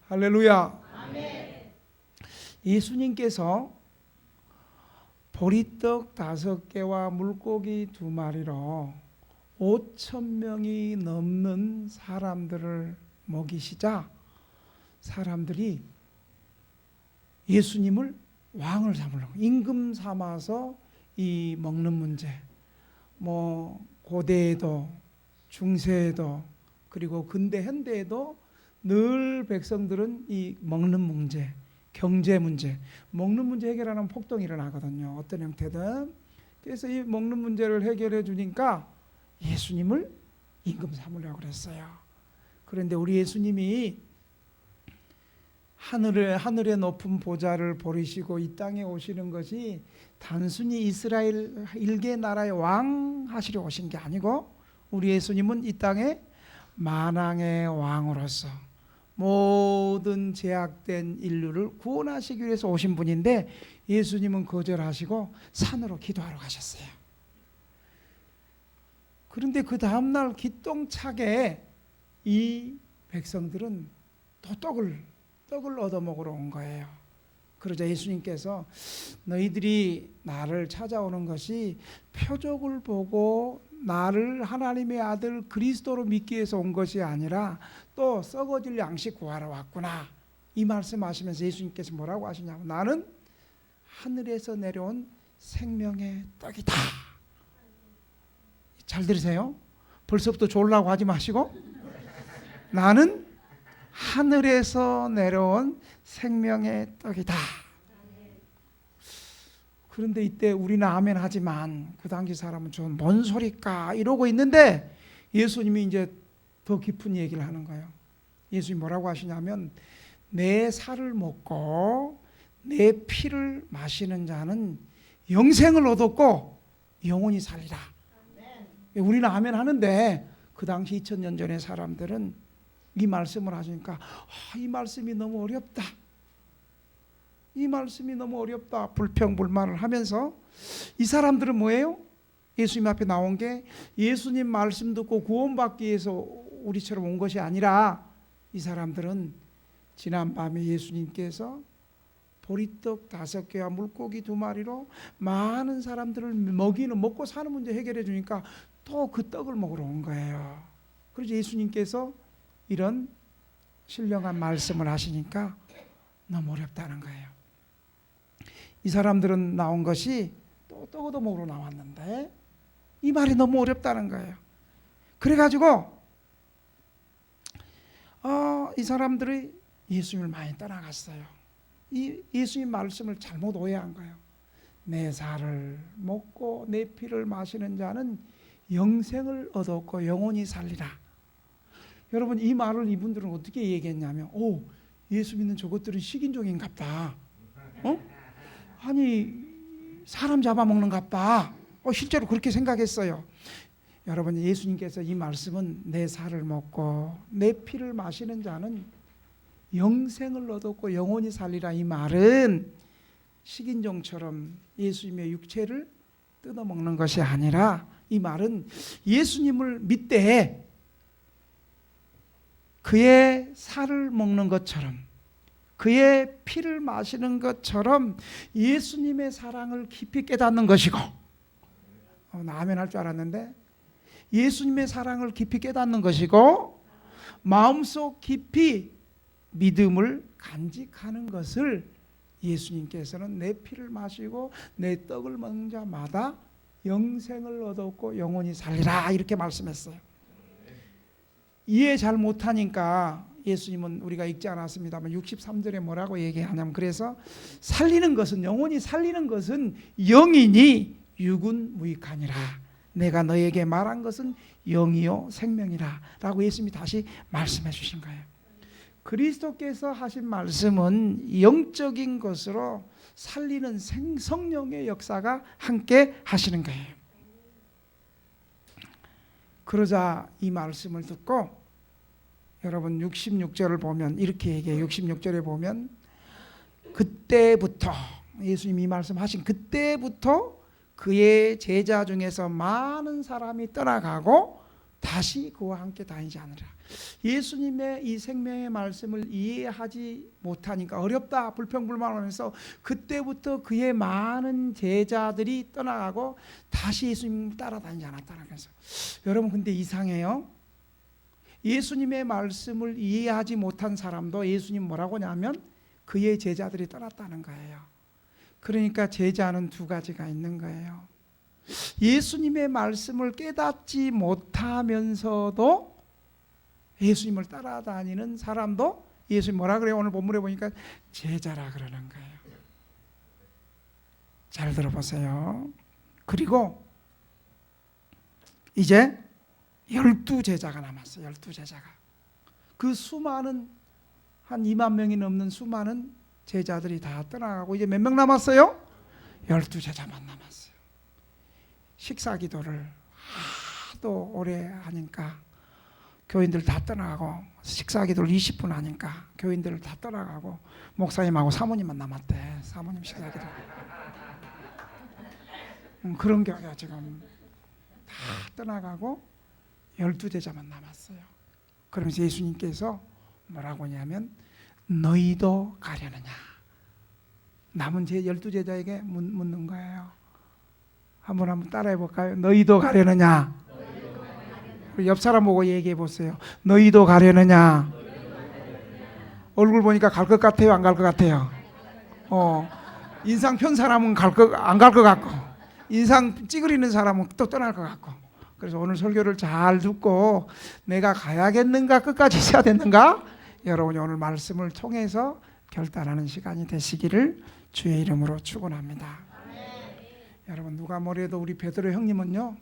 할렐루야. 예수님께서 보리떡 5개와 물고기 2마리로 5,000명이 넘는 사람들을 먹이시자 사람들이 예수님을 왕을 삼으려고 임금 삼아서 이 먹는 문제, 고대에도 중세에도 그리고 근대 현대에도 늘 백성들은 이 먹는 문제, 경제 문제, 먹는 문제 해결하는 폭동이 일어나거든요. 어떤 형태든. 그래서 이 먹는 문제를 해결해 주니까 예수님을 임금 삼으려고 그랬어요. 그런데 우리 예수님이 하늘의 높은 보좌를 버리시고 이 땅에 오시는 것이 단순히 이스라엘 일개 나라의 왕 하시려 오신 게 아니고 우리 예수님은 이 땅에 만왕의 왕으로서 모든 제약된 인류를 구원하시기 위해서 오신 분인데 예수님은 거절하시고 산으로 기도하러 가셨어요. 그런데 그 다음날 기똥차게 이 백성들은 또 떡을 얻어먹으러 온 거예요. 그러자 예수님께서 너희들이 나를 찾아오는 것이 표적을 보고 나를 하나님의 아들 그리스도로 믿기 위해서 온 것이 아니라 또 썩어질 양식 구하러 왔구나. 이 말씀하시면서 예수님께서 뭐라고 하시냐면 나는 하늘에서 내려온 생명의 떡이다. 잘 들으세요. 벌써부터 졸라고 하지 마시고 나는 하늘에서 내려온 생명의 떡이다. 그런데 이때 우리는 아멘 하지만 그 당시 사람은 좀 뭔 소리까 이러고 있는데 예수님이 이제 더 깊은 얘기를 하는 거예요. 예수님이 뭐라고 하시냐면 내 살을 먹고 내 피를 마시는 자는 영생을 얻었고 영원히 살리라. 우리는 아멘 하는데 그 당시 2000년 전의 사람들은 이 말씀을 하시니까 이 말씀이 너무 어렵다. 이 말씀이 너무 어렵다. 불평불만을 하면서 이 사람들은 뭐예요? 예수님 앞에 나온 게 예수님 말씀 듣고 구원받기 위해서 우리처럼 온 것이 아니라 이 사람들은 지난밤에 예수님께서 보리떡 5개와 물고기 2마리로 많은 사람들을 먹고 사는 문제 해결해 주니까 또 그 떡을 먹으러 온 거예요. 그래서 예수님께서 이런 신령한 말씀을 하시니까 너무 어렵다는 거예요. 이 사람들은 나온 것이 또 떡 얻어먹으러 나왔는데 이 말이 너무 어렵다는 거예요. 그래가지고 이 사람들이 예수님을 많이 떠나갔어요. 이 예수님 말씀을 잘못 오해한 거예요. 내 살을 먹고 내 피를 마시는 자는 영생을 얻었고 영원히 살리라. 여러분 이 말을 이분들은 어떻게 얘기했냐면 예수 믿는 저것들은 식인종인갑다. 아니 사람 잡아먹는갑다. 실제로 그렇게 생각했어요. 여러분 예수님께서 이 말씀은 내 살을 먹고 내 피를 마시는 자는 영생을 얻었고 영원히 살리라. 이 말은 식인종처럼 예수님의 육체를 뜯어먹는 것이 아니라 이 말은 예수님을 믿되 그의 살을 먹는 것처럼 그의 피를 마시는 것처럼 예수님의 사랑을 깊이 깨닫는 것이고 나 아멘 할 줄 알았는데 예수님의 사랑을 깊이 깨닫는 것이고 마음속 깊이 믿음을 간직하는 것을 예수님께서는 내 피를 마시고 내 떡을 먹는 자마다 영생을 얻었고 영원히 살리라 이렇게 말씀했어요. 이해 잘 못하니까 예수님은 우리가 읽지 않았습니다만 63절에 뭐라고 얘기하냐면 그래서 살리는 것은 영원히 살리는 것은 영이니 육은 무익하니라. 내가 너에게 말한 것은 영이요 생명이라 라고 예수님이 다시 말씀해 주신 거예요. 그리스도께서 하신 말씀은 영적인 것으로 살리는 성령의 역사가 함께 하시는 거예요. 그러자 이 말씀을 듣고 여러분 66절을 보면 이렇게 얘기해요. 66절에 보면 그때부터 예수님이 이 말씀하신 그때부터 그의 제자 중에서 많은 사람이 떠나가고 다시 그와 함께 다니지 않으라. 예수님의 이 생명의 말씀을 이해하지 못하니까 어렵다 불평불만하면서 그때부터 그의 많은 제자들이 떠나가고 다시 예수님을 따라다니지 않았다는 거죠. 여러분 근데 이상해요. 예수님의 말씀을 이해하지 못한 사람도 예수님 뭐라고 하냐면 그의 제자들이 떠났다는 거예요. 그러니까 제자는 두 가지가 있는 거예요. 예수님의 말씀을 깨닫지 못하면서도 예수님을 따라다니는 사람도 예수님 뭐라 그래요? 오늘 본문에 보니까 제자라 그러는 거예요. 잘 들어보세요. 그리고 이제 12제자가 남았어요. 12제자가. 그 수많은 한 2만 명이 넘는 수많은 제자들이 다 떠나가고 이제 몇 명 남았어요? 12제자만 남았어요. 식사 기도를 하도 오래 하니까 교인들 다 떠나가고 식사 기도를 20분 하니까 교인들 다 떠나가고 목사님하고 사모님만 남았대. 사모님 식사 기도. 그런 교회가 지금 다 떠나가고 12제자만 남았어요. 그러면서 예수님께서 뭐라고 하냐면 너희도 가려느냐. 남은 12제자에게 묻는 거예요. 한번 따라해 볼까요? 너희도 가려느냐. 우리 옆 사람 보고 얘기해 보세요. 너희도 가려느냐. 얼굴 보니까 갈 것 같아요? 안 갈 것 같아요? 인상 편 사람은 안 갈 것 같고 인상 찌그리는 사람은 또 떠날 것 같고. 그래서 오늘 설교를 잘 듣고 내가 가야겠는가 끝까지 있어야 되는가 여러분이 오늘 말씀을 통해서 결단하는 시간이 되시기를 주의 이름으로 축원합니다. 여러분 누가 뭐래도 우리 베드로 형님은요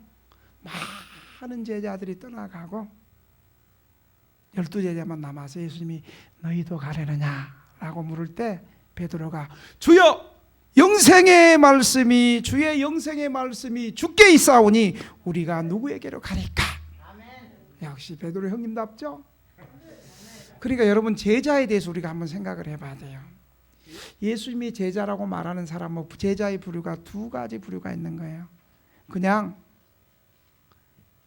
많은 제자들이 떠나가고 12제자만 남아서 예수님이 너희도 가려느냐 라고 물을 때 베드로가 주여 영생의 말씀이 주의 영생의 말씀이 주께 있사오니 우리가 누구에게로 가릴까. 역시 베드로 형님답죠. 그러니까 여러분 제자에 대해서 우리가 한번 생각을 해봐야 돼요. 예수님이 제자라고 말하는 사람은 제자의 부류가 두 가지 부류가 있는 거예요. 그냥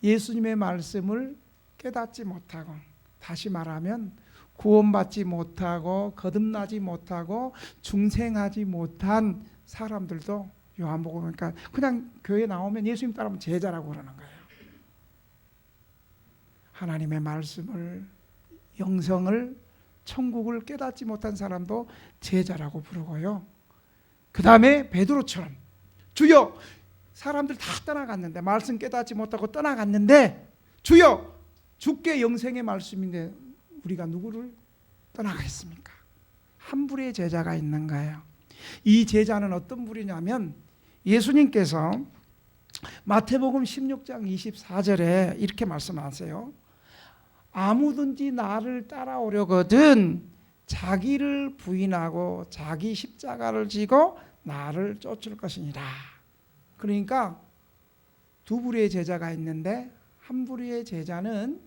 예수님의 말씀을 깨닫지 못하고 다시 말하면 구원받지 못하고 거듭나지 못하고 중생하지 못한 사람들도 요한복음 보니까 그냥 교회 나오면 예수님 따르면 제자라고 그러는 거예요. 하나님의 말씀을 영성을 천국을 깨닫지 못한 사람도 제자라고 부르고요. 그 다음에 베드로처럼 주여 사람들 다 떠나갔는데 말씀 깨닫지 못하고 떠나갔는데 주여 주께 영생의 말씀인데 우리가 누구를 떠나가겠습니까? 한 부류의 제자가 있는 거예요. 이 제자는 어떤 부류냐면 예수님께서 마태복음 16장 24절에 이렇게 말씀하세요. 아무든지 나를 따라오려거든 자기를 부인하고 자기 십자가를 지고 나를 쫓을 것이니라. 그러니까 두 부류의 제자가 있는데 한 부류의 제자는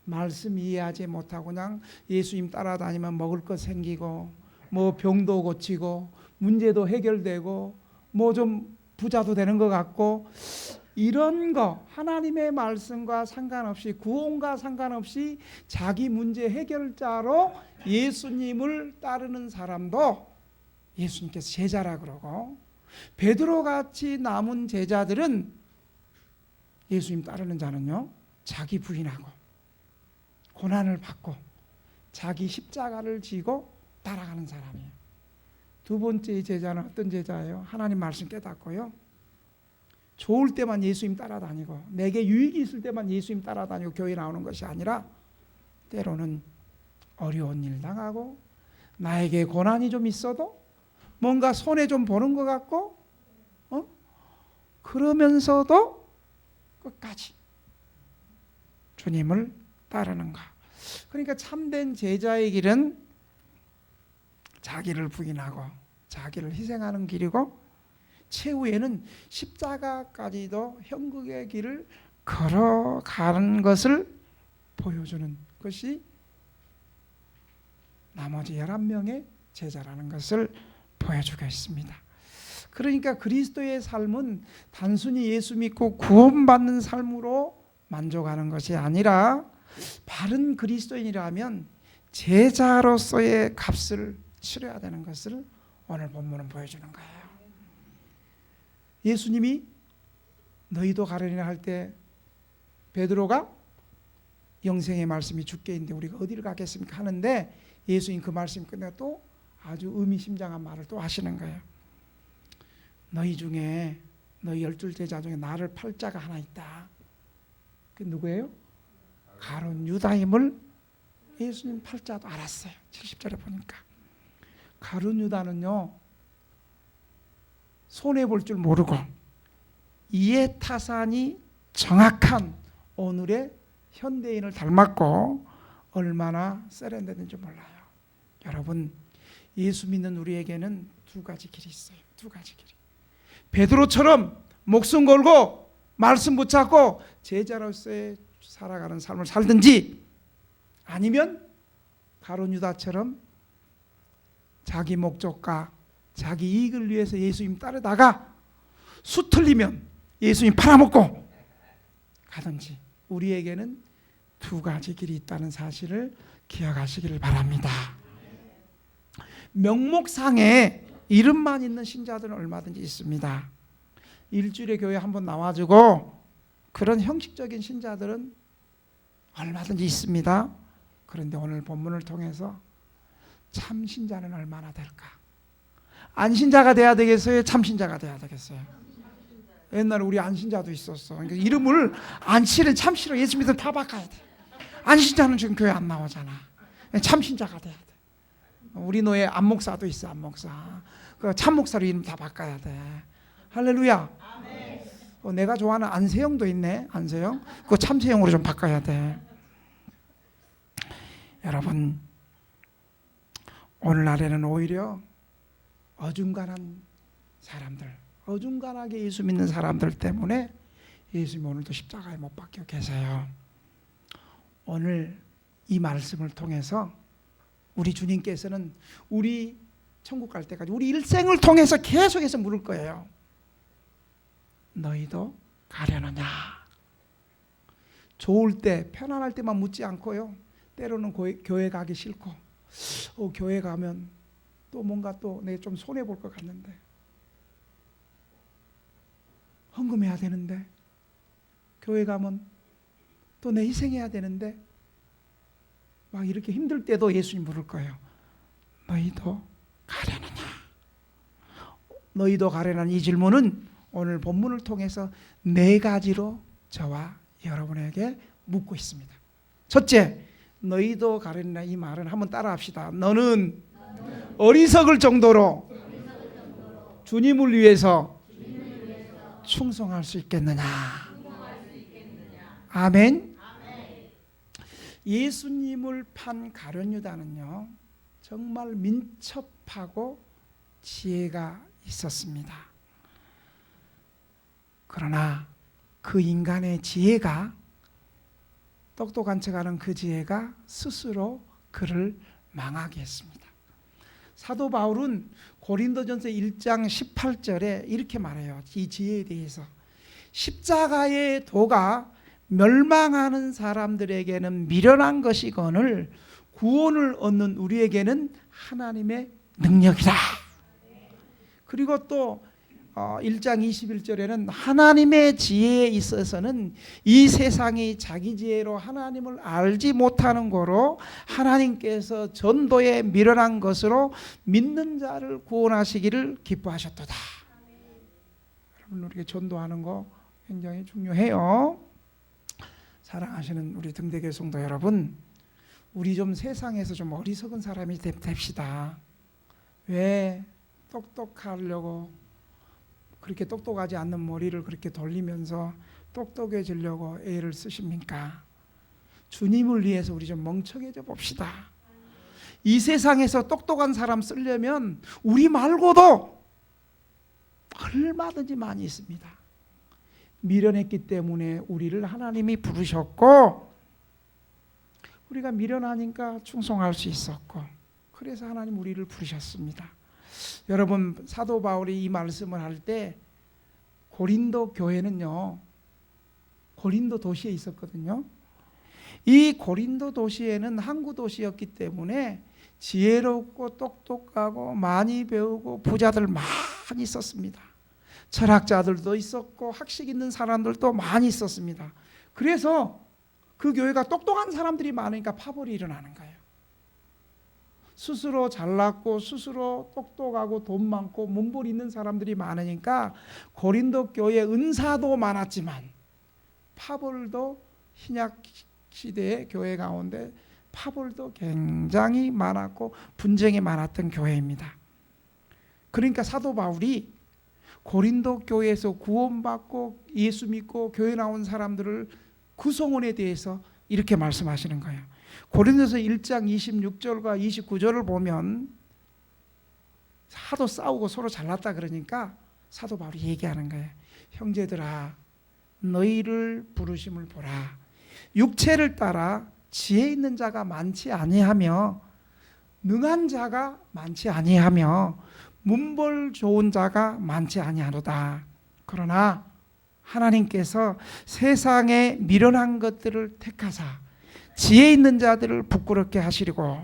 말씀 이해하지 못하고 그냥 예수님 따라다니면 먹을 것 생기고 뭐 병도 고치고 문제도 해결되고 뭐 좀 부자도 되는 것 같고 이런 거 하나님의 말씀과 상관없이 구원과 상관없이 자기 문제 해결자로 예수님을 따르는 사람도 예수님께서 제자라 그러고 베드로같이 남은 제자들은 예수님 따르는 자는요 자기 부인하고 고난을 받고 자기 십자가를 지고 따라가는 사람이에요. 두 번째 제자는 어떤 제자예요? 하나님 말씀 깨닫고요 좋을 때만 예수님 따라다니고 내게 유익이 있을 때만 예수님 따라다니고 교회 나오는 것이 아니라 때로는 어려운 일 당하고 나에게 고난이 좀 있어도 뭔가 손해 좀 보는 것 같고 그러면서도 끝까지 주님을 따르는가. 그러니까 참된 제자의 길은 자기를 부인하고 자기를 희생하는 길이고 최후에는 십자가까지도 형국의 길을 걸어가는 것을 보여주는 것이 나머지 11명의 제자라는 것을 보여주고 있습니다. 그러니까 그리스도의 삶은 단순히 예수 믿고 구원받는 삶으로 만족하는 것이 아니라 바른 그리스도인이라면 제자로서의 값을 치러야 되는 것을 오늘 본문은 보여주는 거예요. 예수님이 너희도 가려니라 할 때 베드로가 영생의 말씀이 주께 있는데 우리가 어디를 가겠습니까 하는데 예수님 그 말씀 끝내고 또 아주 의미심장한 말을 또 하시는 거예요. 너희 중에 너희 12제자 중에 나를 팔 자가 하나 있다. 그 누구예요? 가룟 유다임을 예수님 팔 자도 알았어요. 70절에 보니까 가룟 유다는요 손해볼 줄 모르고 이해타산이 정확한 오늘의 현대인을 닮았고 얼마나 세련됐는지 몰라요. 여러분 예수 믿는 우리에게는 두 가지 길이 있어요. 두 가지 길이. 베드로처럼 목숨 걸고 말씀 붙잡고 제자로서의 살아가는 삶을 살든지 아니면 가룟 유다처럼 자기 목적과 자기 이익을 위해서 예수님 따르다가 수 틀리면 예수님 팔아먹고 가든지 우리에게는 두 가지 길이 있다는 사실을 기억하시기를 바랍니다. 명목상에 이름만 있는 신자들은 얼마든지 있습니다. 일주일에 교회 한번 나와주고 그런 형식적인 신자들은 얼마든지 있습니다. 그런데 오늘 본문을 통해서 참 신자는 얼마나 될까? 안신자가 돼야 되겠어요? 참신자가 돼야 되겠어요? 옛날에 우리 안신자도 있었어. 그러니까 이름을 안치를 참씨로 예수 믿으면 다 바꿔야 돼. 안신자는 지금 교회 안 나오잖아. 참신자가 돼야 돼. 우리 노예 안목사도 있어. 안목사. 그 참목사로 이름 다 바꿔야 돼. 할렐루야. 내가 좋아하는 안세영도 있네. 안세영. 그거 참세영으로 좀 바꿔야 돼. 여러분 오늘날에는 오히려 어중간한 사람들, 어중간하게 예수 믿는 사람들 때문에 예수님 오늘도 십자가에 못 박혀 계세요. 오늘 이 말씀을 통해서 우리 주님께서는 우리 천국 갈 때까지 우리 일생을 통해서 계속해서 물을 거예요. 너희도 가려느냐? 좋을 때 편안할 때만 묻지 않고요. 때로는 교회 가기 싫고 교회 가면 또 뭔가 또 내가 좀 손해볼 것 같는데 헌금해야 되는데 교회 가면 또 내 희생해야 되는데 막 이렇게 힘들 때도 예수님 물을 거예요. 너희도 가려느냐? 너희도 가려는 이 질문은 오늘 본문을 통해서 네 가지로 저와 여러분에게 묻고 있습니다. 첫째, 너희도 가려느냐 이 말은 한번 따라합시다. 너는 어리석을 정도로 주님을 위해서 충성할 수 있겠느냐? 아멘. 예수님을 판 가룟 유다는요 정말 민첩하고 지혜가 있었습니다. 그러나 그 인간의 지혜가 똑똑한 척하는 그 지혜가 스스로 그를 망하게 했습니다. 사도 바울은 고린도전서 1장 18절에 이렇게 말해요. 이 지혜에 대해서 십자가의 도가 멸망하는 사람들에게는 미련한 것이거늘 구원을 얻는 우리에게는 하나님의 능력이다. 그리고 또 1장 21절에는 하나님의 지혜에 있어서는 이 세상이 자기 지혜로 하나님을 알지 못하는 거로 하나님께서 전도에 미련한 것으로 믿는 자를 구원하시기를 기뻐하셨도다. 여러분 우리가 전도하는 거 굉장히 중요해요. 사랑하시는 우리 등대교 성도 여러분, 우리 좀 세상에서 좀 어리석은 사람이 됩시다. 왜 똑똑하려고 그렇게 똑똑하지 않는 머리를 그렇게 돌리면서 똑똑해지려고 애를 쓰십니까? 주님을 위해서 우리 좀 멍청해져 봅시다. 이 세상에서 똑똑한 사람 쓰려면 우리 말고도 얼마든지 많이 있습니다. 미련했기 때문에 우리를 하나님이 부르셨고 우리가 미련하니까 충성할 수 있었고 그래서 하나님 우리를 부르셨습니다. 여러분 사도 바울이 이 말씀을 할 때 고린도 교회는요 고린도 도시에 있었거든요. 이 고린도 도시에는 항구 도시였기 때문에 지혜롭고 똑똑하고 많이 배우고 부자들 많이 있었습니다. 철학자들도 있었고 학식 있는 사람들도 많이 있었습니다. 그래서 그 교회가 똑똑한 사람들이 많으니까 파벌이 일어나는 거예요. 스스로 잘났고 스스로 똑똑하고 돈 많고 문벌 있는 사람들이 많으니까 고린도 교회 은사도 많았지만 파벌도 신약 시대의 교회 가운데 파벌도 굉장히 많았고 분쟁이 많았던 교회입니다. 그러니까 사도 바울이 고린도 교회에서 구원받고 예수 믿고 교회 나온 사람들을 구성원에 대해서 이렇게 말씀하시는 거예요. 고린도서 1장 26절과 29절을 보면 하도 싸우고 서로 잘났다 그러니까 사도 바울이 얘기하는 거예요. 형제들아, 너희를 부르심을 보라. 육체를 따라 지혜 있는 자가 많지 아니하며 능한 자가 많지 아니하며 문벌 좋은 자가 많지 아니하노다. 그러나 하나님께서 세상에 미련한 것들을 택하사 지혜 있는 자들을 부끄럽게 하시려고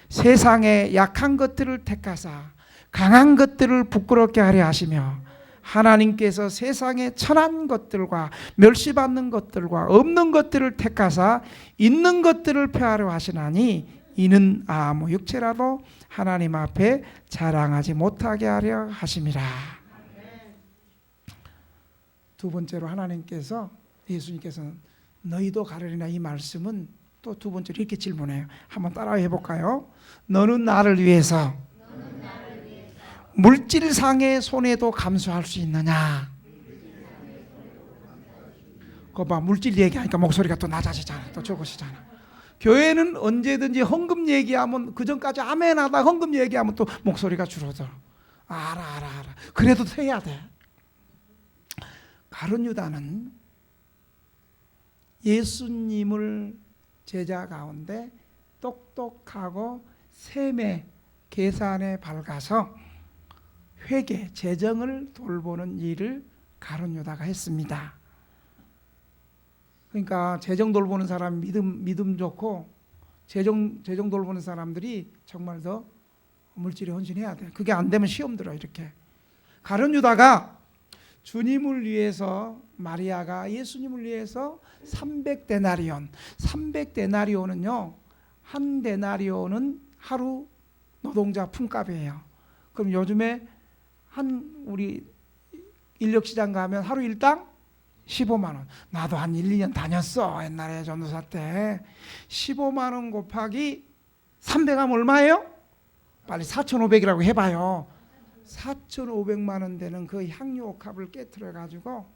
세상에 약한 것들을 택하사 강한 것들을 부끄럽게 하려 하시며 하나님께서 세상에 천한 것들과 멸시받는 것들과 없는 것들을 택하사 있는 것들을 폐하려 하시나니 이는 아무 육체라도 하나님 앞에 자랑하지 못하게 하려 하심이라. 두 번째로 하나님께서 예수님께서는 너희도 가르리나 이 말씀은 또 두 번째로 이렇게 질문해요. 한번 따라해 볼까요? 너는 나를 위해서 물질상의 손해도 감수할 수 있느냐? 그거 봐, 물질 얘기하니까 목소리가 또 낮아지잖아. 또 적으시잖아. 교회는 언제든지 헌금 얘기하면 그전까지 아멘 하다 헌금 얘기하면 또 목소리가 줄어들어. 알아. 그래도 해야 돼. 가룟 유다는 예수님을 제자 가운데 똑똑하고 세매 계산에 밝아서 회계 재정을 돌보는 일을 가룟 유다가 했습니다. 그러니까 재정 돌보는 사람 믿음 좋고 재정 돌보는 사람들이 정말 더 물질에 헌신해야 돼. 그게 안 되면 시험 들어. 이렇게 가룟 유다가 주님을 위해서 마리아가 예수님을 위해서 300데나리온 300데나리온은요 한 데나리온은 하루 노동자 품값이에요. 그럼 요즘에 우리 인력시장 가면 하루 일당 15만 원. 나도 한 1, 2년 다녔어. 옛날에 전도사 때 15만 원 곱하기 300하면 얼마예요? 빨리 4,500이라고 해봐요. 4,500만 원 되는 그 향유옥합을 깨트려 가지고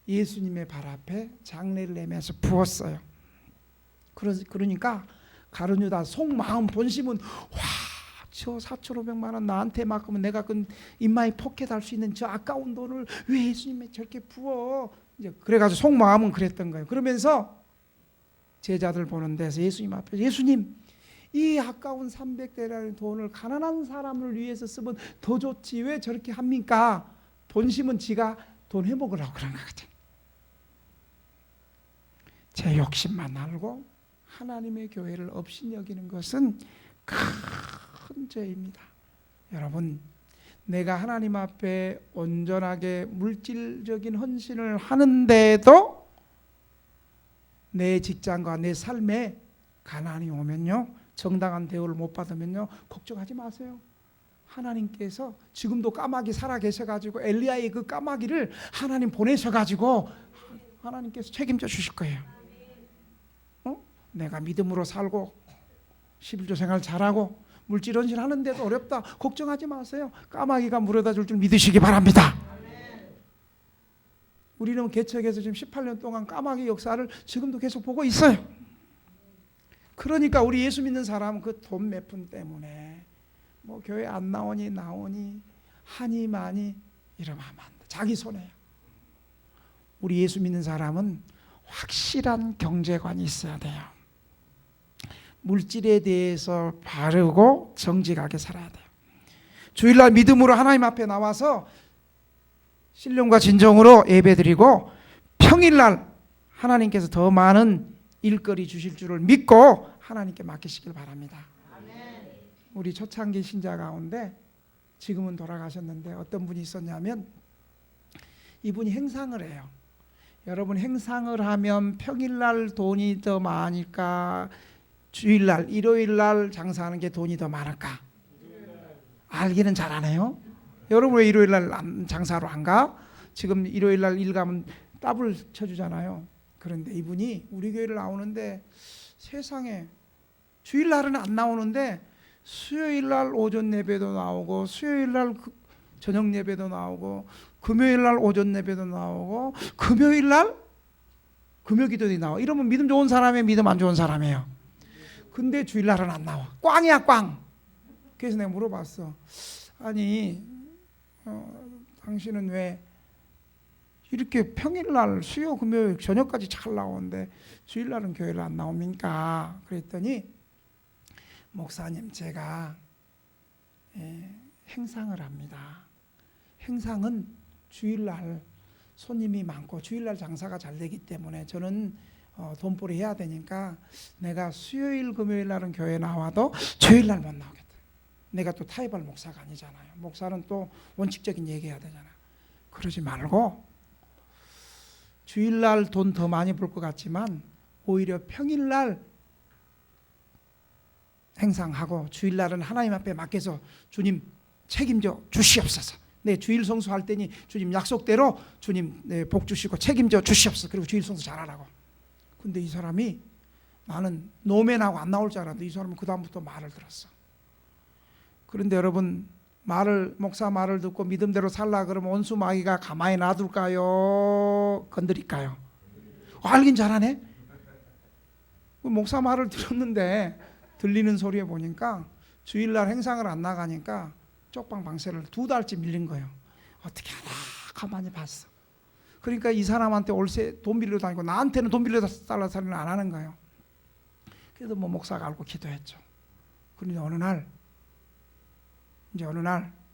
예수님의 발 앞에 장례를 내면서 부었어요. 그러니까 가룟 유다 속마음 본심은 저 4,500만 원 나한테 맡기면 내가 그 인마이 포켓할 수 있는 저 아까운 돈을 왜 예수님에 저렇게 부어? 이제 그래가지고 속마음은 그랬던 거예요. 그러면서 제자들 보는 데서 예수님 앞에 예수님 이 아까운 300데나리 돈을 가난한 사람을 위해서 쓰면 더 좋지 왜 저렇게 합니까? 본심은 지가 돈 해먹으라고 그런 것 같아요. 제 욕심만 알고 하나님의 교회를 업신여기는 것은 큰 죄입니다. 여러분, 내가 하나님 앞에 온전하게 물질적인 헌신을 하는데도 내 직장과 내 삶에 가난이 오면요, 정당한 대우를 못 받으면요, 걱정하지 마세요. 하나님께서 지금도 까마귀 살아 계셔가지고 엘리야의 그 까마귀를 하나님 보내셔가지고 하나님께서 책임져 주실 거예요. 내가 믿음으로 살고 11조 생활 잘하고 물질 헌신하는데도 어렵다. 걱정하지 마세요. 까마귀가 물어다 줄 믿으시기 바랍니다. 우리는 개척해서 지금 18년 동안 까마귀 역사를 지금도 계속 보고 있어요. 그러니까 우리 예수 믿는 사람은 그 돈 몇 푼 때문에 뭐 교회 안 나오니 하니 마니 이러면 안 돼. 자기 손해요. 우리 예수 믿는 사람은 확실한 경제관이 있어야 돼요. 물질에 대해서 바르고 정직하게 살아야 돼요. 주일날 믿음으로 하나님 앞에 나와서 신령과 진정으로 예배드리고 평일날 하나님께서 더 많은 일거리 주실 줄을 믿고 하나님께 맡기시길 바랍니다. 우리 초창기 신자 가운데 지금은 돌아가셨는데 어떤 분이 있었냐면 이분이 행상을 해요. 여러분, 행상을 하면 평일날 돈이 더 많을까, 주일날 일요일날 장사하는 게 돈이 더 많을까? 알기는 잘 안 해요. 여러분 왜 일요일날 장사로 안 가? 지금 일요일날 일 가면 더블 쳐주잖아요. 그런데 이분이 우리 교회를 나오는데 세상에 주일날은 안 나오는데 수요일날 오전 예배도 나오고 수요일날 저녁 예배도 나오고 금요일날 오전 예배도 나오고 금요일날 금요기도도 나와. 이러면 믿음 좋은 사람이에요, 믿음 안 좋은 사람이에요? 근데 주일날은 안 나와. 꽝이야, 꽝. 그래서 내가 물어봤어. 아니 당신은 왜 이렇게 평일날 수요 금요일 저녁까지 잘 나오는데 주일날은 교회를 안 나옵니까? 그랬더니 목사님, 제가 행상을 합니다. 행상은 주일날 손님이 많고 주일날 장사가 잘 되기 때문에 저는 돈벌이 해야 되니까 내가 수요일 금요일 날은 교회 나와도 주일날 못 나오겠다. 내가 또 타협할 목사가 아니잖아요. 목사는 또 원칙적인 얘기해야 되잖아요. 그러지 말고 주일날 돈 더 많이 벌 것 같지만 오히려 평일날 행상하고 주일날은 하나님 앞에 맡겨서 주님 책임져 주시옵소서. 내 주일 성수할 때니 주님 약속대로 주님 복 주시고 책임져 주시옵소서. 그리고 주일 성수 잘하라고. 근데 이 사람이 나는 노맨하고 안 나올 줄 알았는데 이 사람은 그 다음부터 말을 들었어. 그런데 여러분, 목사 말을 듣고 믿음대로 살라 그러면 원수 마귀가 가만히 놔둘까요? 건드릴까요? 알긴 잘하네. 목사 말을 들었는데 들리는 소리에 보니까 주일날 행상을 안 나가니까 쪽방 방세를 2달째 밀린 거예요. 어떻게 하나 가만히 봤어. 그러니까 이 사람한테 올세 돈 빌려 다니고 나한테는 돈 빌려 달라 소리는 안 하는 거예요. 그래도 목사가 알고 기도했죠. 그런데 어느 날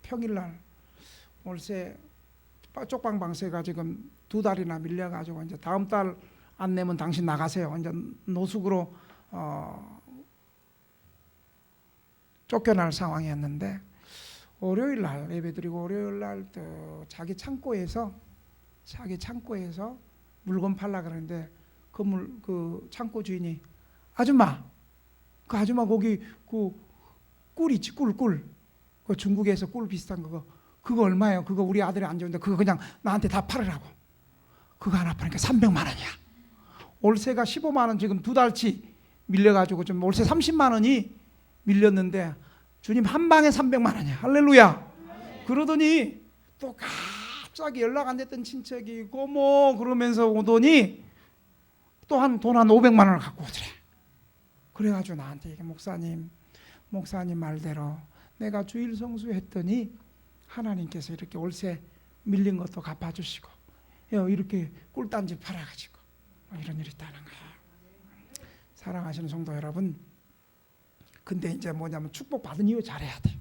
평일날 월세 쪽방 방세가 지금 2달이나 밀려가지고 이제 다음 달 안 내면 당신 나가세요. 이제 노숙으로 쫓겨날 상황이었는데 월요일날 예배드리고 월요일날 또 자기 창고에서 물건 팔라 그러는데 그 창고 주인이 아줌마 거기 그 꿀 있지, 꿀. 그 중국에서 꿀 비슷한 그거 얼마예요? 그거 우리 아들이 안 좋은데 그거 그냥 나한테 다 팔으라고. 그거 하나 파니까 300만 원이야. 월세가 15만 원 지금 2달치 밀려가지고 좀 월세 30만 원이 밀렸는데 주님 한 방에 300만 원이야. 할렐루야. 그러더니 또 갑자기 연락 안 됐던 친척이 고모 그러면서 오더니 또 돈 한 500만 원을 갖고 오더래. 그래가지고 나한테 이게 목사님 말대로 내가 주일 성수했더니 하나님께서 이렇게 월세 밀린 것도 갚아주시고 이렇게 꿀단지 팔아가지고 이런 일이 있다는 거예요. 사랑하시는 성도 여러분, 근데 이제 뭐냐면 축복 받은 이후 잘해야 돼.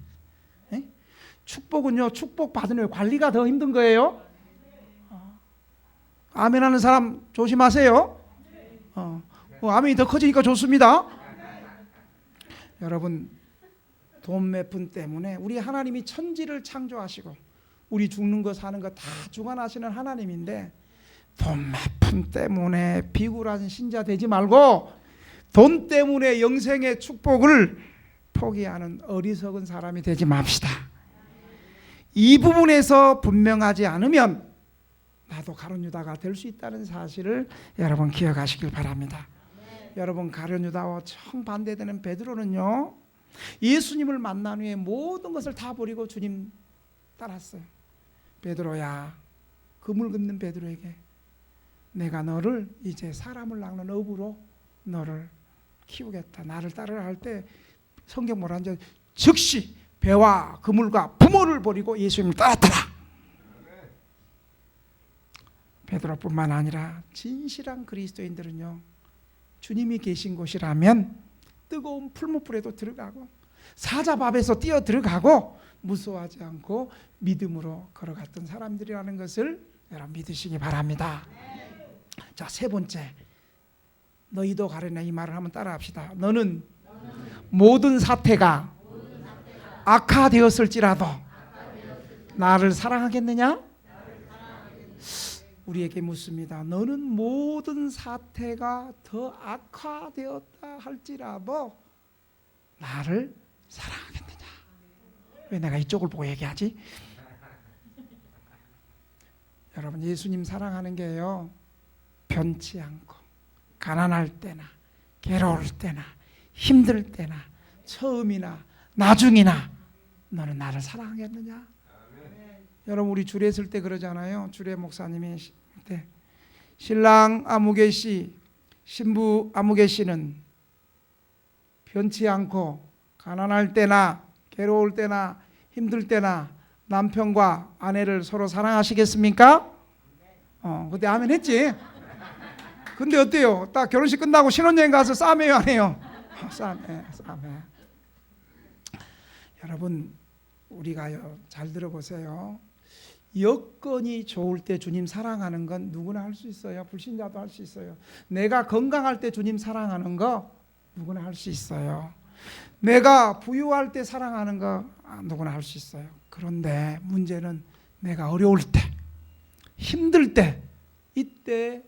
축복은요, 축복 받은 후에 관리가 더 힘든 거예요. 아멘하는 사람 조심하세요. 아멘이 더 커지니까 좋습니다. 여러분, 돈 몇 푼 때문에 우리 하나님이 천지를 창조하시고 우리 죽는 거 사는 거 다 주관하시는 하나님인데 돈 몇 푼 때문에 비굴한 신자 되지 말고 돈 때문에 영생의 축복을 포기하는 어리석은 사람이 되지 맙시다. 이 부분에서 분명하지 않으면 나도 가룟 유다가 될 수 있다는 사실을 여러분 기억하시길 바랍니다. 여러분, 가룟 유다와 정반대되는 베드로는요, 예수님을 만난 후에 모든 것을 다 버리고 주님 따랐어요. 베드로야, 그물 긋는 베드로에게 내가 너를 이제 사람을 낚는 어부로 너를 키우겠다. 나를 따르라 할 때 성경 뭐라 하는지 즉시 배와 그물과 부모를 버리고 예수님을 따랐더라. 베드로뿐만 아니라 진실한 그리스도인들은요, 주님이 계신 곳이라면 뜨거운 풀무불에도 들어가고 사자밥에서 뛰어 들어가고 무서워하지 않고 믿음으로 걸어갔던 사람들이라는 것을 여러분 믿으시기 바랍니다. 자, 세 번째, 너희도 가려냐 이 말을 한번 따라합시다. 너는 모든 사태가 악화되었을지라도 나를 사랑하겠느냐? 우리에게 묻습니다. 너는 모든 사태가 더 악화되었다 할지라도 나를 사랑하겠느냐? 왜 내가 이쪽을 보고 얘기하지? 여러분, 예수님 사랑하는 게요, 변치 않고 가난할 때나 괴로울 때나 힘들 때나 처음이나 나중이나 너는 나를 사랑하겠느냐? 아멘. 여러분, 우리 주례 쓸 때 그러잖아요. 주례 목사님이 때 신랑 아무개 씨, 신부 아무개 씨는 변치 않고 가난할 때나 괴로울 때나 힘들 때나 남편과 아내를 서로 사랑하시겠습니까? 그때 아멘 했지. 근데 어때요? 딱 결혼식 끝나고 신혼여행 가서 싸매요, 안 해요? 싸매. 여러분, 우리가요, 잘 들어보세요. 여건이 좋을 때 주님 사랑하는 건 누구나 할 수 있어요. 불신자도 할 수 있어요. 내가 건강할 때 주님 사랑하는 거 누구나 할 수 있어요. 내가 부유할 때 사랑하는 거 누구나 할 수 있어요. 그런데 문제는 내가 어려울 때, 힘들 때, 이때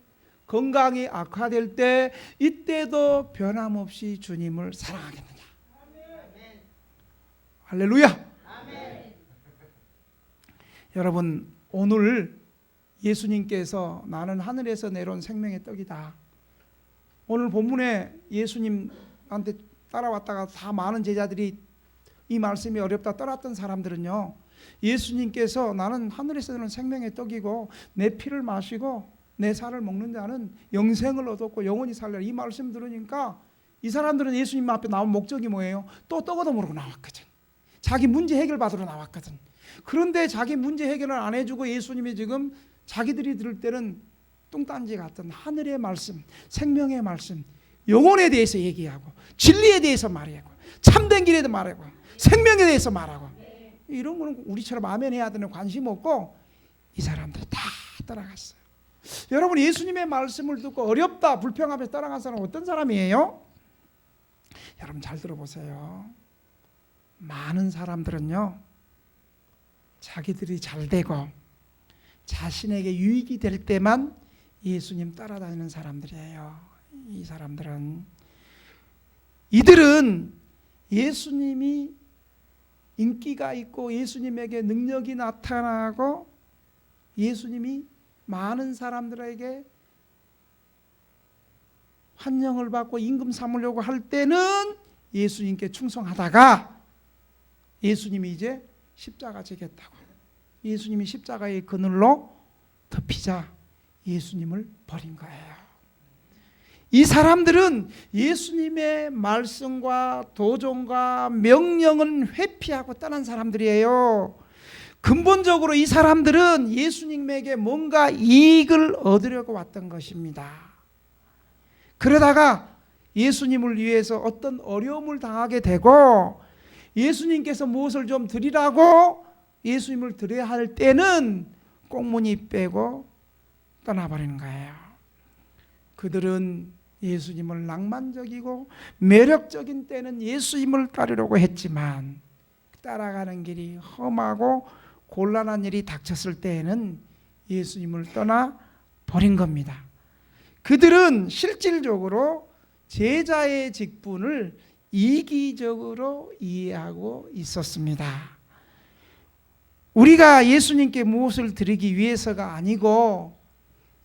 건강이 악화될 때, 이때도 변함없이 주님을 사랑하겠느냐? 아멘. 할렐루야. 아멘. 여러분, 오늘 예수님께서 나는 하늘에서 내려온 생명의 떡이다. 오늘 본문에 예수님한테 따라왔다가 다 많은 제자들이 이 말씀이 어렵다 떠났던 사람들은요, 예수님께서 나는 하늘에서 내려온 생명의 떡이고 내 피를 마시고 내 살을 먹는 자는 영생을 얻었고 영원히 살리라, 이 말씀 들으니까 이 사람들은 예수님 앞에 나온 목적이 뭐예요? 또 떡 얻어먹으러 나왔거든. 자기 문제 해결 받으러 나왔거든. 그런데 자기 문제 해결을 안 해주고 예수님이 지금 자기들이 들을 때는 뚱딴지 같은 하늘의 말씀, 생명의 말씀, 영혼에 대해서 얘기하고 진리에 대해서 말하고 참된 길에 대해서 말하고 생명에 대해서 말하고, 이런 거는 우리처럼 아멘 해야 되는 관심 없고 이 사람들이 다 따라갔어요. 여러분, 예수님의 말씀을 듣고 어렵다 불평하면서 따라간 사람은 어떤 사람이에요? 여러분 잘 들어보세요. 많은 사람들은요, 자기들이 잘 되고 자신에게 유익이 될 때만 예수님 따라다니는 사람들이에요. 이 사람들은, 이들은 예수님이 인기가 있고 예수님에게 능력이 나타나고 예수님이 많은 사람들에게 환영을 받고 임금 삼으려고 할 때는 예수님께 충성하다가 예수님이 이제 십자가 지겠다고, 예수님이 십자가의 그늘로 덮이자 예수님을 버린 거예요. 이 사람들은 예수님의 말씀과 도전과 명령은 회피하고 떠난 사람들이에요. 근본적으로 이 사람들은 예수님에게 뭔가 이익을 얻으려고 왔던 것입니다. 그러다가 예수님을 위해서 어떤 어려움을 당하게 되고 예수님께서 무엇을 좀 드리라고 예수님을 드려야 할 때는 꽁무니 빼고 떠나버리는 거예요. 그들은 예수님을 낭만적이고 매력적인 때는 예수님을 따르려고 했지만 따라가는 길이 험하고 곤란한 일이 닥쳤을 때에는 예수님을 떠나 버린 겁니다. 그들은 실질적으로 제자의 직분을 이기적으로 이해하고 있었습니다. 우리가 예수님께 무엇을 드리기 위해서가 아니고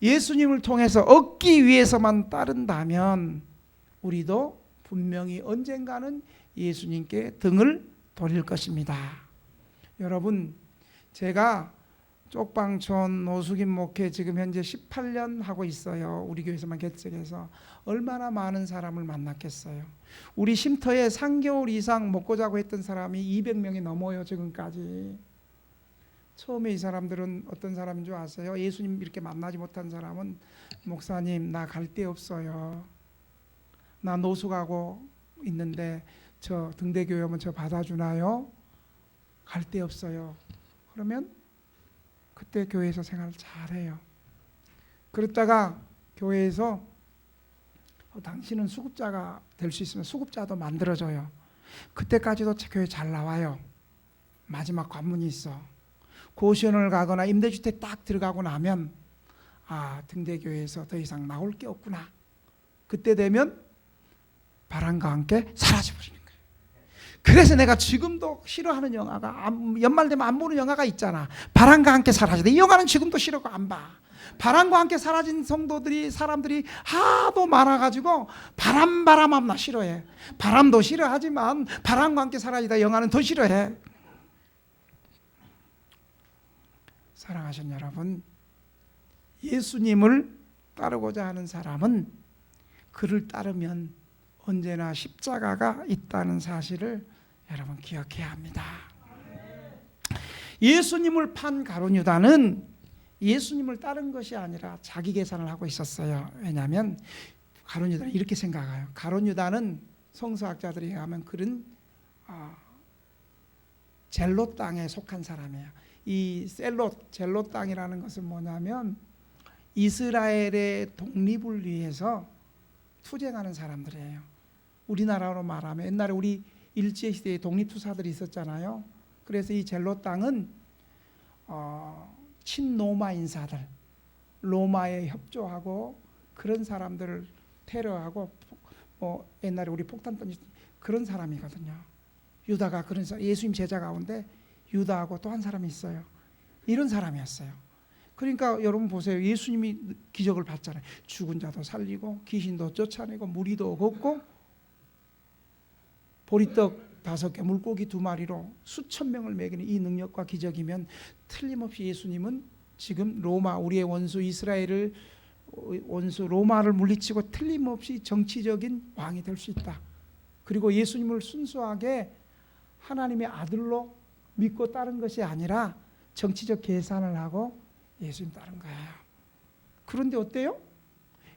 예수님을 통해서 얻기 위해서만 따른다면 우리도 분명히 언젠가는 예수님께 등을 돌릴 것입니다. 여러분, 제가 쪽방촌 노숙인 목회 지금 현재 18년 하고 있어요. 우리 교회에서만 개척해서 얼마나 많은 사람을 만났겠어요. 우리 쉼터에 3개월 이상 먹고 자고 했던 사람이 200명이 넘어요, 지금까지. 처음에 이 사람들은 어떤 사람인 줄 아세요? 예수님 이렇게 만나지 못한 사람은, 목사님 나 갈 데 없어요. 나 노숙하고 있는데 저 등대교회 오면 저 받아주나요? 갈 데 없어요. 그러면 그때 교회에서 생활 잘해요. 그러다가 교회에서 당신은 수급자가 될 수 있으면 수급자도 만들어줘요. 그때까지도 교회 잘 나와요. 마지막 관문이 있어. 고시원을 가거나 임대주택 딱 들어가고 나면 등대교회에서 더 이상 나올 게 없구나. 그때 되면 바람과 함께 사라져버리는 거예요. 그래서 내가 지금도 싫어하는 영화가 연말되면 안 보는 영화가 있잖아. 바람과 함께 사라지다. 이 영화는 지금도 싫어하고 안 봐. 바람과 함께 사라진 사람들이 하도 많아가지고 바람 나 싫어해. 바람도 싫어하지만 바람과 함께 사라지다 영화는 더 싫어해. 사랑하신 여러분, 예수님을 따르고자 하는 사람은 그를 따르면 언제나 십자가가 있다는 사실을 여러분 기억해야 합니다. 예수님을 판 가룟 유다는 예수님을 따른 것이 아니라 자기 계산을 하고 있었어요. 왜냐하면 가룟 유다는 이렇게 생각해요. 가룟 유다는 성서학자들이 하면 그런 젤롯 땅에 속한 사람이에요. 이 젤롯 땅이라는 것은 뭐냐면 이스라엘의 독립을 위해서 투쟁하는 사람들이에요. 우리나라로 말하면 옛날에 우리 일제시대에 독립투사들이 있었잖아요. 그래서 이 젤롯 땅은 친로마 인사들, 로마에 협조하고 그런 사람들을 테러하고 옛날에 우리 폭탄 던진 그런 사람이거든요. 유다가 그런 예수님 제자 가운데 유다하고 또 한 사람이 있어요. 이런 사람이었어요. 그러니까 여러분 보세요. 예수님이 기적을 봤잖아요. 죽은 자도 살리고 귀신도 쫓아내고 무리도 걷고 보리떡 5개 물고기 2마리로 수천 명을 먹이는 이 능력과 기적이면 틀림없이 예수님은 지금 로마 우리의 원수 이스라엘을 원수 로마를 물리치고 틀림없이 정치적인 왕이 될 수 있다. 그리고 예수님을 순수하게 하나님의 아들로 믿고 따른 것이 아니라 정치적 계산을 하고 예수님 따른 거예요. 그런데 어때요?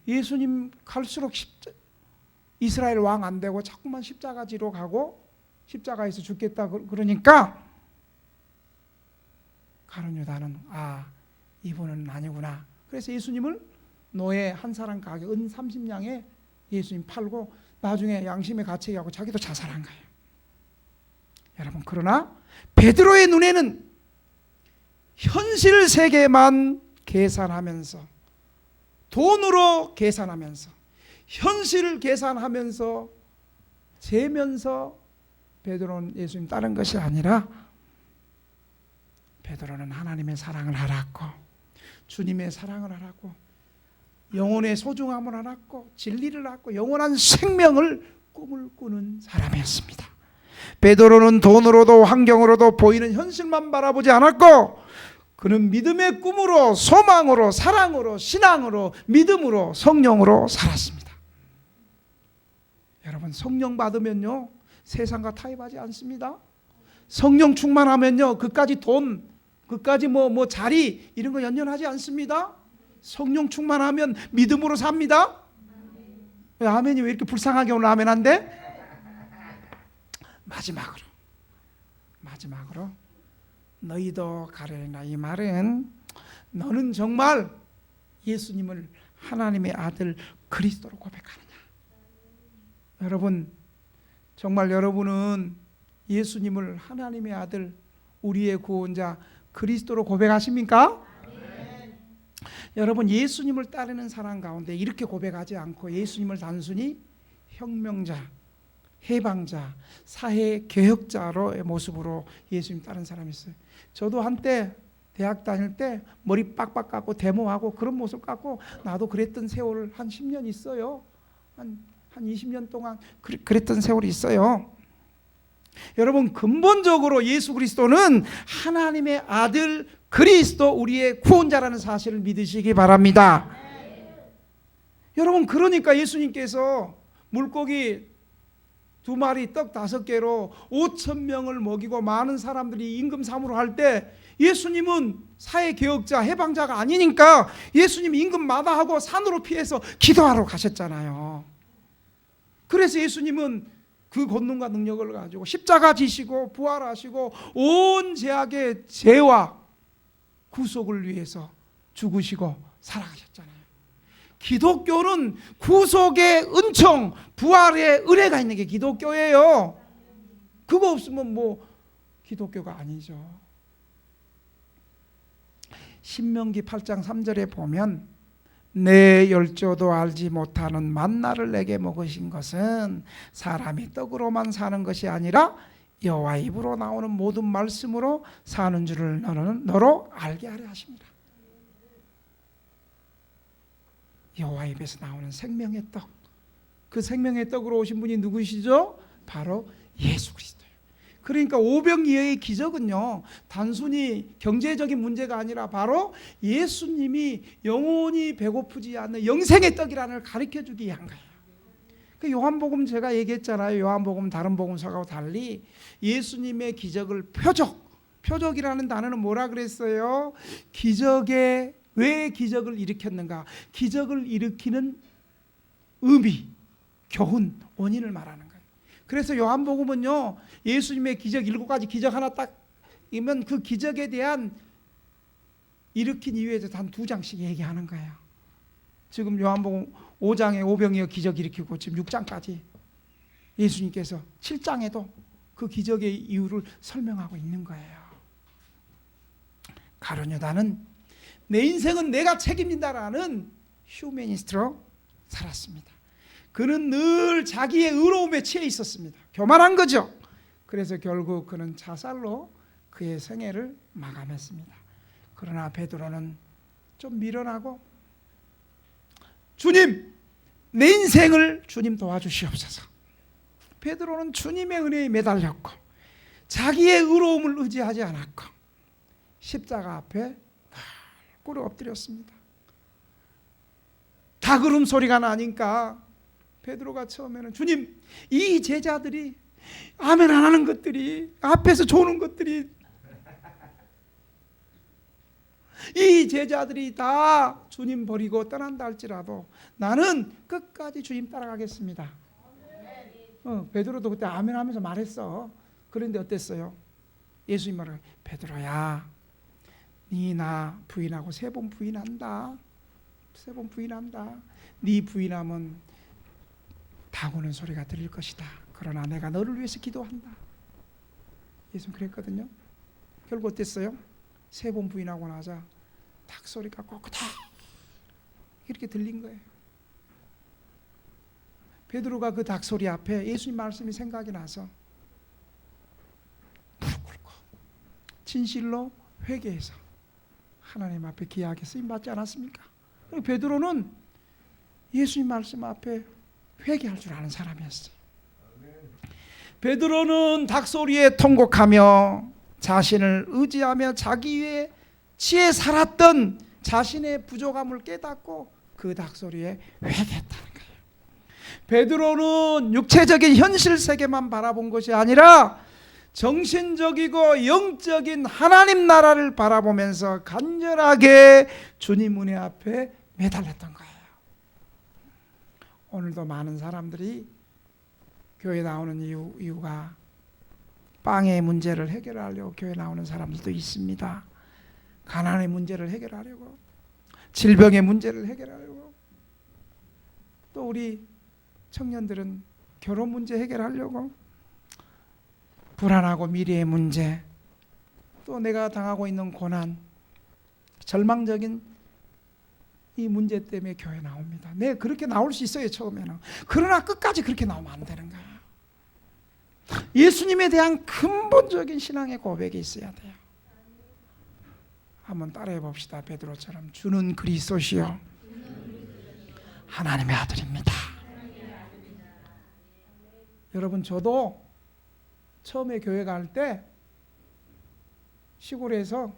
예수님 갈수록 이스라엘 왕 안 되고 자꾸만 십자가지로 가고 십자가에서 죽겠다 그러니까 가룟 유다는 이분은 아니구나. 그래서 예수님을 노예 한 사람 가격 은 30냥에 예수님 팔고 나중에 양심의 가책이하고 자기도 자살한 거예요. 여러분, 그러나 베드로의 눈에는 현실 세계만 계산하면서 돈으로 계산하면서 현실을 계산하면서 재면서 베드로는 예수님 따른 것이 아니라 베드로는 하나님의 사랑을 알았고 주님의 사랑을 알았고 영혼의 소중함을 알았고 진리를 알았고 영원한 생명을 꿈을 꾸는 사람이었습니다. 베드로는 돈으로도 환경으로도 보이는 현실만 바라보지 않았고 그는 믿음의 꿈으로 소망으로 사랑으로 신앙으로 믿음으로 성령으로 살았습니다. 여러분, 성령 받으면요 세상과 타협하지 않습니다. 성령 충만하면요 그까지 돈 그까지 뭐 자리 이런 거 연연하지 않습니다. 성령 충만하면 믿음으로 삽니다. 아멘이 왜 이렇게 불쌍하게 오늘 아멘 한데? 마지막으로 너희도 가려나. 이 말은 너는 정말 예수님을 하나님의 아들 그리스도로 고백하느냐. 여러분, 정말 여러분은 예수님을 하나님의 아들 우리의 구원자 그리스도로 고백하십니까? 여러분, 예수님을 따르는 사람 가운데 이렇게 고백하지 않고 예수님을 단순히 혁명자, 해방자, 사회 개혁자로의 모습으로 예수님 따르는 사람이 있어요. 저도 한때 대학 다닐 때 머리 빡빡 깎고 데모하고 그런 모습 깎고 나도 그랬던 세월 한 10년 있어요. 한 20년 동안 그랬던 세월이 있어요. 여러분, 근본적으로 예수 그리스도는 하나님의 아들 그리스도 우리의 구원자라는 사실을 믿으시기 바랍니다. 여러분, 그러니까 예수님께서 물고기 2마리 떡 5개로 5,000명을 먹이고 많은 사람들이 임금 사무를 할 때 예수님은 사회개혁자 해방자가 아니니까 예수님 임금 마다하고 산으로 피해서 기도하러 가셨잖아요. 그래서 예수님은 그 권능과 능력을 가지고 십자가 지시고 부활하시고 온 죄악의 죄와 구속을 위해서 죽으시고 살아가셨잖아요. 기독교는 구속의 은총, 부활의 은혜가 있는 게 기독교예요. 그거 없으면 뭐 기독교가 아니죠. 신명기 8장 3절에 보면 내 열조도 알지 못하는 만나를 내게 먹으신 것은 사람이 떡으로만 사는 것이 아니라 여호와 입으로 나오는 모든 말씀으로 사는 줄을 너로 알게 하려 하십니다. 여호와 입에서 나오는 생명의 떡, 그 생명의 떡으로 오신 분이 누구시죠? 바로 예수 그리스도예요. 그러니까 오병이어의 기적은요, 단순히 경제적인 문제가 아니라 바로 예수님이 영원히 배고프지 않는 영생의 떡이라는 걸 가르쳐주기 위한 거예요. 그 요한복음 제가 얘기했잖아요. 요한복음 다른 복음서하고 달리 예수님의 기적을 표적이라는 단어는 뭐라 그랬어요? 기적에 왜 기적을 일으켰는가? 기적을 일으키는 의미, 교훈, 원인을 말하는 거예요. 그래서 요한복음은요, 예수님의 기적 7가지 기적 하나 딱 이면 그 기적에 대한 일으킨 이유에 대해서 한 2장씩 얘기하는 거예요. 지금 요한복음 5장에 오병이어 기적 일으키고 지금 6장까지 예수님께서 7장에도 그 기적의 이유를 설명하고 있는 거예요. 가룟 유다는 내 인생은 내가 책임진다라는 휴머니스트로 살았습니다. 그는 늘 자기의 의로움에 취해 있었습니다. 교만한 거죠. 그래서 결국 그는 자살로 그의 생애를 마감했습니다. 그러나 베드로는 좀 미련하고 주님, 내 인생을 주님 도와주시옵소서. 베드로는 주님의 은혜에 매달렸고 자기의 의로움을 의지하지 않았고 십자가 앞에 꿇어 엎드렸습니다. 닭울음 소리가 나니까 베드로가 처음에는 주님, 이 제자들이 아멘 안 하는 것들이, 앞에서 조는 것들이, 이 제자들이 다 주님 버리고 떠난다 할지라도 나는 끝까지 주님 따라가겠습니다. 베드로도 그때 아멘 하면서 말했어. 그런데 어땠어요? 예수님 말을, 베드로야, 네 나 부인하고 3번 부인한다. 3번 부인한다. 네 부인하면 닭 우는 소리가 들릴 것이다. 그러나 내가 너를 위해서 기도한다. 예수님 그랬거든요. 결국 어땠어요? 3번 부인하고 나자 닭 소리가 꼬꼬닥 이렇게 들린 거예요. 베드로가 그 닭 소리 앞에 예수님 말씀이 생각이 나서 무릎 꿇고 진실로 회개해서 하나님 앞에 귀하게 쓰임 받지 않았습니까? 베드로는 예수님 말씀 앞에 회개할 줄 아는 사람이었어요. 베드로는 닭소리에 통곡하며 자신을 의지하며 자기의 지혜 살았던 자신의 부족함을 깨닫고 그 닭소리에 회개했다는 거예요. 베드로는 육체적인 현실 세계만 바라본 것이 아니라 정신적이고 영적인 하나님 나라를 바라보면서 간절하게 주님 은혜 앞에 매달렸던 거예요. 오늘도 많은 사람들이 교회 나오는 이유가 빵의 문제를 해결하려고 교회 나오는 사람들도 있습니다. 가난의 문제를 해결하려고, 질병의 문제를 해결하려고, 또 우리 청년들은 결혼 문제 해결하려고, 불안하고 미래의 문제, 또 내가 당하고 있는 고난, 절망적인 이 문제 때문에 교회 나옵니다. 네, 그렇게 나올 수 있어요, 처음에는. 그러나 끝까지 그렇게 나오면 안 되는 거예요. 예수님에 대한 근본적인 신앙의 고백이 있어야 돼요. 한번 따라해 봅시다. 베드로처럼 주는 그리스도시요 하나님의 아들입니다. 여러분, 저도 처음에 교회 갈 때 시골에서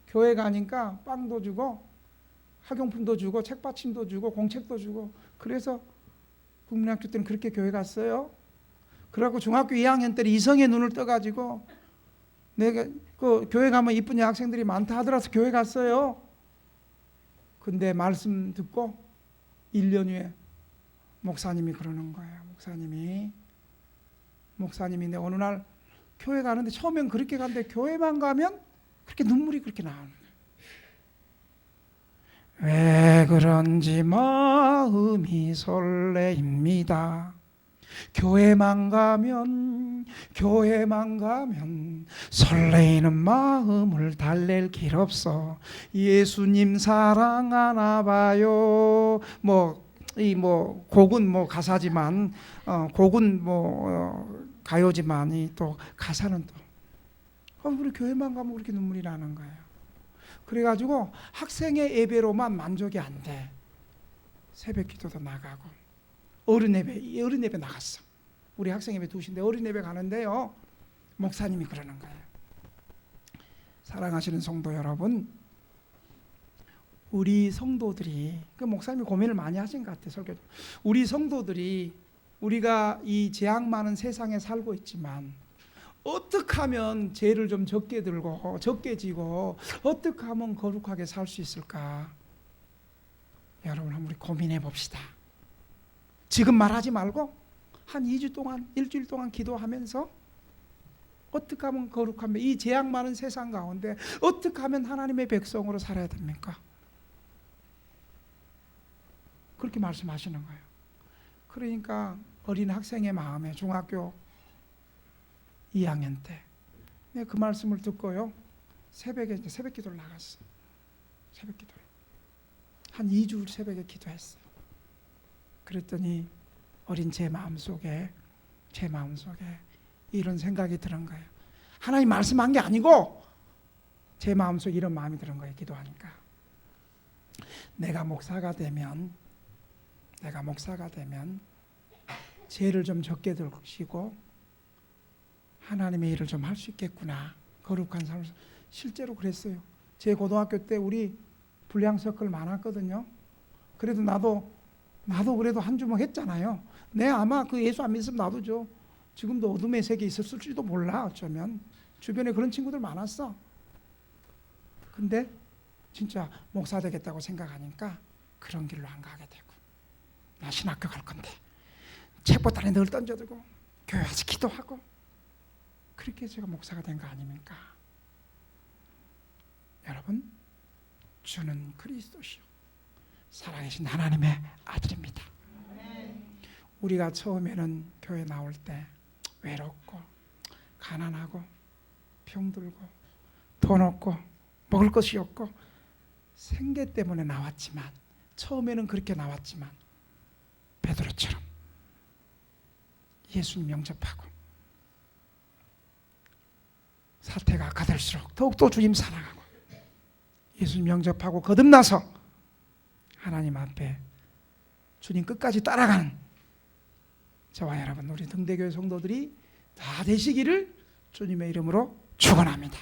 교회 가니까 빵도 주고 학용품도 주고 책받침도 주고 공책도 주고, 그래서 국민학교 때는 그렇게 교회 갔어요. 그래갖고 중학교 2학년 때 이성의 눈을 떠가지고 내가 그 교회 가면 이쁜 여학생들이 많다 하더라서 교회 갔어요. 근데 말씀 듣고 1년 후에 목사님이 그러는 거예요. 목사님이 내 어느 날 교회 가는데, 처음엔 그렇게 갔는데 교회만 가면 그렇게 눈물이 그렇게 나오는 거예요. 왜 그런지 마음이 설레입니다. 교회만 가면 설레이는 마음을 달랠 길 없어. 예수님 사랑하나 봐요. 곡은 가사지만 곡은 가요지만 또 가사는 또 우리 교회만 가면 그렇게 눈물이 나는 거예요. 그래가지고 학생의 예배로만 만족이 안 돼. 새벽 기도도 나가고 어른 예배 나갔어. 우리 학생 예배 2시인데 어른 예배 가는데요, 목사님이 그러는 거예요. 사랑하시는 성도 여러분, 우리 성도들이, 그 목사님이 고민을 많이 하신 것 같아요. 설교. 우리 성도들이 우리가 이 재앙 많은 세상에 살고 있지만 어떻게 하면 죄를 좀 적게 들고 적게 지고 어떻게 하면 거룩하게 살 수 있을까? 여러분, 한번 우리 고민해 봅시다. 지금 말하지 말고 한 2주 동안, 일주일 동안 기도하면서 어떻게 하면 거룩하면, 이 재앙 많은 세상 가운데 어떻게 하면 하나님의 백성으로 살아야 됩니까? 그렇게 말씀하시는 거예요. 그러니까 어린 학생의 마음에 중학교 2학년 때 그 말씀을 듣고요, 새벽에 이제 새벽 기도를 나갔어. 새벽 기도를 한 2주 새벽에 기도했어요. 그랬더니 어린 제 마음속에 이런 생각이 드는 거예요. 하나님 말씀한 게 아니고 제 마음속에 이런 마음이 드는 거예요. 기도하니까 내가 목사가 되면 죄를 좀 적게 들시고 하나님의 일을 좀 할 수 있겠구나. 거룩한 삶을. 실제로 그랬어요. 제 고등학교 때 우리 불량 서클 많았거든요. 그래도 나도 그래도 한 주먹 했잖아요. 아마 그 예수 안 믿으면 나도죠. 지금도 어둠의 세계에 있었을지도 몰라. 어쩌면 주변에 그런 친구들 많았어. 근데 진짜 목사 되겠다고 생각하니까 그런 길로 안 가게 되고, 나 신학교 갈 건데 책보따리 늘 던져두고 교회 와서 기도하고, 그렇게 제가 목사가 된 거 아닙니까? 여러분, 주는 그리스도시요 살아계신 하나님의 아들입니다. 우리가 처음에는 교회 나올 때 외롭고 가난하고 병들고 돈 없고 먹을 것이 없고 생계 때문에 나왔지만, 처음에는 그렇게 나왔지만 베드로처럼 예수님 영접하고 사태가 악화될수록 더욱더 주님 사랑하고 예수님 영접하고 거듭나서 하나님 앞에 주님 끝까지 따라가는 저와 여러분, 우리 등대교회 성도들이 다 되시기를 주님의 이름으로 축원합니다.